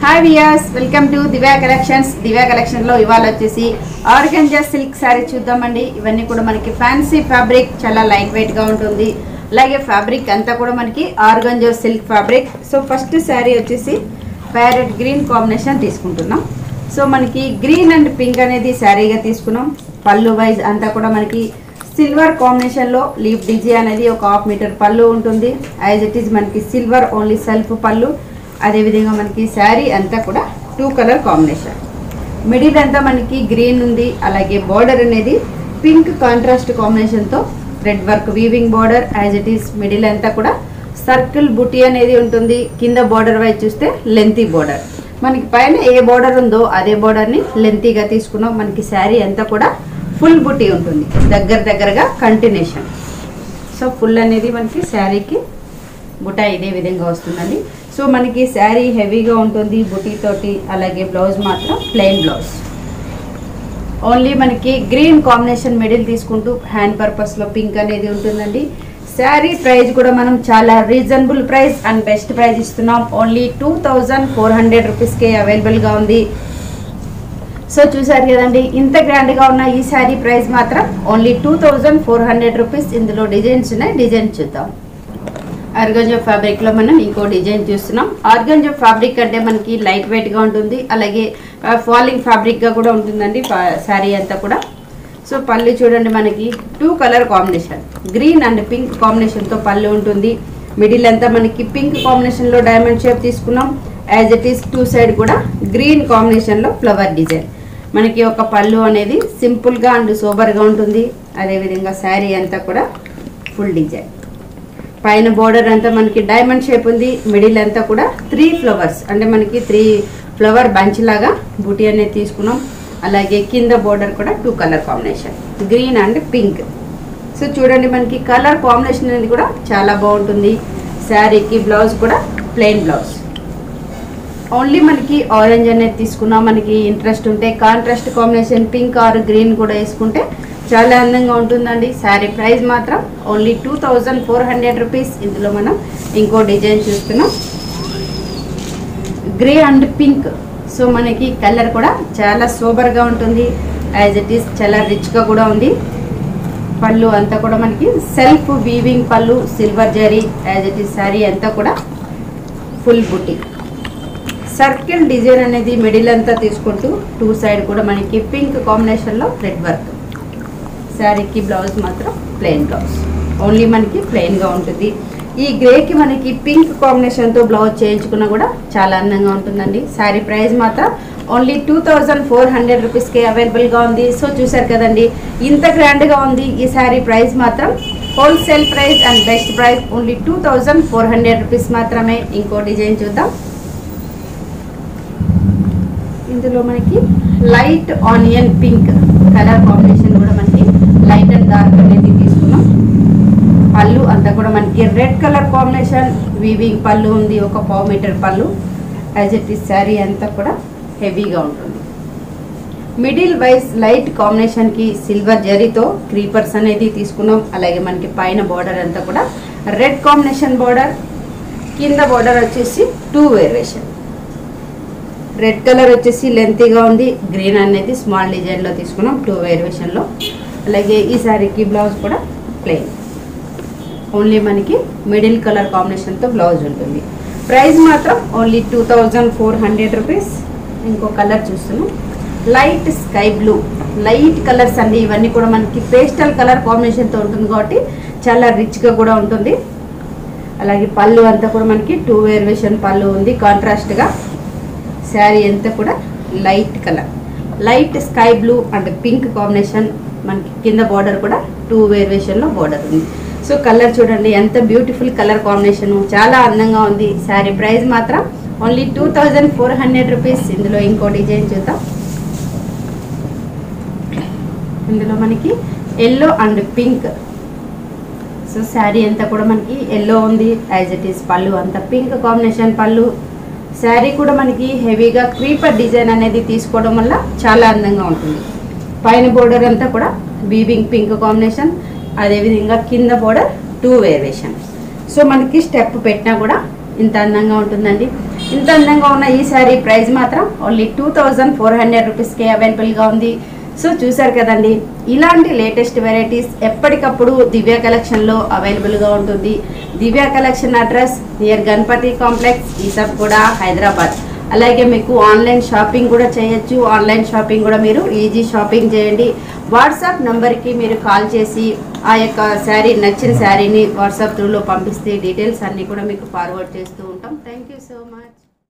Hi viewers, welcome to Divya collections. Divya కలెక్షన్లో ఇవాళ వచ్చేసి ఆర్గంజా సిల్క్ శారీ చూద్దామండి. ఇవన్నీ కూడా మనకి ఫ్యాన్సీ ఫ్యాబ్రిక్, చాలా లైట్ వెయిట్గా ఉంటుంది. అలాగే ఫ్యాబ్రిక్ అంతా కూడా మనకి organza silk fabric. So first sari వచ్చేసి ప్యారెట్ గ్రీన్ కాంబినేషన్ తీసుకుంటున్నాం. సో మనకి గ్రీన్ అండ్ పింక్ అనేది శారీగా తీసుకున్నాం. పళ్ళు వైజ్ అంతా కూడా మనకి సిల్వర్ కాంబినేషన్లో లీఫ్ డిజైన్ అనేది ఒక 1/2 మీటర్ పళ్ళు ఉంటుంది. యాజ్ ఇట్ ఈజ్ మనకి సిల్వర్ ఓన్లీ సెల్ఫ్ పళ్ళు. అదేవిధంగా మనకి శారీ అంతా కూడా 2 కలర్ కాంబినేషన్. మిడిల్ అంతా మనకి గ్రీన్ ఉంది. అలాగే బార్డర్ అనేది పింక్ కాంట్రాస్ట్ కాంబినేషన్తో thread work weaving border. As it is middle అంతా కూడా సర్కిల్ బుటీ అనేది ఉంటుంది. కింద బార్డర్ వైజ్ చూస్తే లెంతీ బార్డర్. మనకి పైన ఏ బార్డర్ ఉందో అదే బార్డర్ని లెంతీగా తీసుకున్నాం. మనకి శారీ అంతా కూడా ఫుల్ బుటీ ఉంటుంది, దగ్గరగా కంటిన్యూషన్. సో ఫుల్ అనేది మనకి శారీకి బుటా ఇదే విధంగా వస్తుందండి. సో మనకి శారీ హెవీగా ఉంటుంది బుటీ తోటి. అలాగే బ్లౌజ్ మాత్రం ప్లెయిన్ బ్లౌజ్. ఓన్లీ మనకి గ్రీన్ కాంబినేషన్ మిడిల్ తీసుకుంటూ హ్యాండ్ పర్పస్లో పింక్ అనేది ఉంటుందండి. శారీ ప్రైస్ కూడా మనం చాలా reasonable price and best price ఇస్తున్నాం. ఓన్లీ 2400 రూపీస్కే అవైలబుల్గా ఉంది. సో చూసారు కదండి, ఇంత గ్రాండ్గా ఉన్న ఈ శారీ ప్రైస్ మాత్రం ఓన్లీ 2400 రూపీస్. ఇందులో డిజైన్స్ ఉన్నాయి, డిజైన్ చూద్దాం. ఆర్గంజా ఫ్యాబ్రిక్లో మనం ఇంకో డిజైన్ చూస్తున్నాం. ఆర్గంజా ఫ్యాబ్రిక్ అంటే మనకి లైట్ వెయిట్గా ఉంటుంది. అలాగే ఫాలింగ్ ఫ్యాబ్రిక్గా కూడా ఉంటుందండి శారీ అంతా కూడా. సో పళ్ళు చూడండి, మనకి 2 colour combination green and pink కాంబినేషన్తో పళ్ళు ఉంటుంది. మిడిల్ అంతా మనకి పింక్ కాంబినేషన్లో డైమండ్ షేప్ తీసుకున్నాం. యాజ్ ఇట్ ఈస్ 2 సైడ్ కూడా గ్రీన్ కాంబినేషన్లో ఫ్లవర్ డిజైన్. మనకి ఒక పళ్ళు అనేది సింపుల్గా అండ్ సోబర్గా ఉంటుంది. అదేవిధంగా శారీ అంతా కూడా ఫుల్ డిజైన్. పైన బోర్డర్ అంతా మనకి డైమండ్ షేప్ ఉంది. మిడిల్ అంతా కూడా 3 ఫ్లవర్స్ అంటే మనకి 3 ఫ్లవర్ బంచ్ లాగా బూటీ అనేది తీసుకున్నాం. అలాగే కింద బోర్డర్ కూడా 2 colour combination green and pink. So చూడండి, మనకి కలర్ కాంబినేషన్ అనేది కూడా చాలా బాగుంటుంది. శారీకి బ్లౌజ్ కూడా ప్లెయిన్ బ్లౌజ్. ఓన్లీ మనకి ఆరెంజ్ అనేది తీసుకున్నాం. మనకి ఇంట్రెస్ట్ ఉంటే contrast combination pink are green కూడా వేసుకుంటే చాలా అందంగా ఉంటుందండి. శారీ ప్రైస్ మాత్రం ఓన్లీ 2400 రూపీస్. ఇందులో మనం ఇంకో డిజైన్ చూస్తున్నాం, గ్రే అండ్ పింక్. సో మనకి కలర్ కూడా చాలా సూపర్గా ఉంటుంది. యాజ్ ఇట్ ఈస్ చాలా రిచ్గా కూడా ఉంది. పళ్ళు అంతా కూడా మనకి సెల్ఫ్ వీవింగ్ పళ్ళు, silver zari. As it is sari అంతా కూడా ఫుల్ బుటీ. సర్కిల్ డిజైన్ అనేది మిడిల్ అంతా తీసుకుంటూ 2 సైడ్ కూడా మనకి పింక్ కాంబినేషన్లో థ్రెడ్ వర్క్. శారీకి బ్లౌజ్ మాత్రం ప్లెయిన్ బ్లౌజ్. ఓన్లీ మనకి ప్లెయిన్గా ఉంటుంది. ఈ గ్రేకి మనకి పింక్ కాంబినేషన్తో బ్లౌజ్ చేయించుకున్నా కూడా చాలా అందంగా ఉంటుందండి. శారీ ప్రైస్ మాత్రం ఓన్లీ 2400 రూపీస్కే అవైలబుల్గా ఉంది. సో చూసారు కదండి, ఇంత గ్రాండ్గా ఉంది ఈ శారీ ప్రైస్ మాత్రం. Wholesale price and best price only 2400 rupees మాత్రమే. ఇంకో డిజైన్ చూద్దాం. ఇందులో మనకి light onion pink colour combination కూడా మనకి లైట్ అండ్ డార్క్ అనేది తీసుకున్నాం. పళ్ళు అంతా కూడా మనకి రెడ్ కలర్ కాంబినేషన్ వీవింగ్ పళ్ళు ఉంది, ఒక 1/4 మీటర్ పళ్ళు. యాజ్ ఇట్ ఈస్ శారీ అంతా కూడా హెవీగా ఉంటుంది. మిడిల్ వైజ్ లైట్ కాంబినేషన్కి సిల్వర్ జరీతో క్రీపర్స్ అనేది తీసుకున్నాం. అలాగే మనకి పైన బార్డర్ అంతా కూడా రెడ్ కాంబినేషన్ బార్డర్. కింద బార్డర్ వచ్చేసి 2 వేరియేషన్. రెడ్ కలర్ వచ్చేసి లెంతీగా ఉంది. గ్రీన్ అనేది స్మాల్ డిజైన్లో తీసుకున్నాం 2 వేరియేషన్లో. అలాగే ఈ శారీకి బ్లౌజ్ కూడా ప్లెయిన్. ఓన్లీ మనకి మిడిల్ కలర్ కాంబినేషన్తో బ్లౌజ్ ఉంటుంది. ప్రైస్ మాత్రం ఓన్లీ 2400 రూపీస్. ఇంకో కలర్ చూస్తున్నాం, light sky blue. Light colours అండి ఇవన్నీ కూడా మనకి పేస్టల్ కలర్ కాంబినేషన్తో ఉంటుంది కాబట్టి చాలా రిచ్గా కూడా ఉంటుంది. అలాగే పళ్ళు అంతా కూడా మనకి 2 వేరియేషన్ పళ్ళు ఉంది కాంట్రాస్ట్గా. శారీ అంతా కూడా light colour, light sky blue and pink combination. మనకి కింద బార్డర్ కూడా 2 వేరియేషన్లో బార్డర్ ఉంది. సో కలర్ చూడండి, ఎంత బ్యూటిఫుల్ కలర్ కాంబినేషన్, చాలా అందంగా ఉంది. శారీ ప్రైస్ మాత్రం ఓన్లీ 2400 రూపీస్. ఇందులో ఇంకో డిజైన్ చూద్దాం. ఇందులో మనకి yellow and pink. So sari అంతా కూడా మనకి ఎల్లో ఉంది. యాజ్ ఇట్ ఈస్ పళ్ళు అంతా పింక్ కాంబినేషన్ పళ్ళు. శారీ కూడా మనకి హెవీగా క్రీపర్ డిజైన్ అనేది తీసుకోవడం వల్ల చాలా అందంగా ఉంటుంది. పైన బోర్డర్ అంతా కూడా వీవింగ్ పింక్ కాంబినేషన్. అదేవిధంగా కింద బోర్డర్ 2 వేరియేషన్. సో మనకి స్టెప్ పెట్టినా కూడా ఇంత అందంగా ఉంటుందండి. ఇంత అందంగా ఉన్న ఈ శారీ ప్రైస్ మాత్రం ఓన్లీ 2400 రూపీస్కే అవైలబుల్గా ఉంది. సో చూసారు కదండి, ఇలాంటి లేటెస్ట్ వెరైటీస్ ఎప్పటికప్పుడు దివ్య కలెక్షన్లో అవైలబుల్గా ఉంటుంది. Divya collection address near Ganapati complex, ఈసబ్గూడ, హైదరాబాద్. అలాగే మీకు ఆన్లైన్ షాపింగ్ కూడా చేయొచ్చు. ఆన్లైన్ షాపింగ్ కూడా మీరు ఈజీ షాపింగ్ చేయండి. వాట్సాప్ నెంబర్కి మీరు కాల్ చేసి ఆ యొక్క శారీ, నచ్చిన శారీని వాట్సాప్ త్రూలో పంపిస్తే డీటెయిల్స్ అన్నీ కూడా మీకు ఫార్వర్డ్ చేస్తూ ఉంటాం. Thank you so much.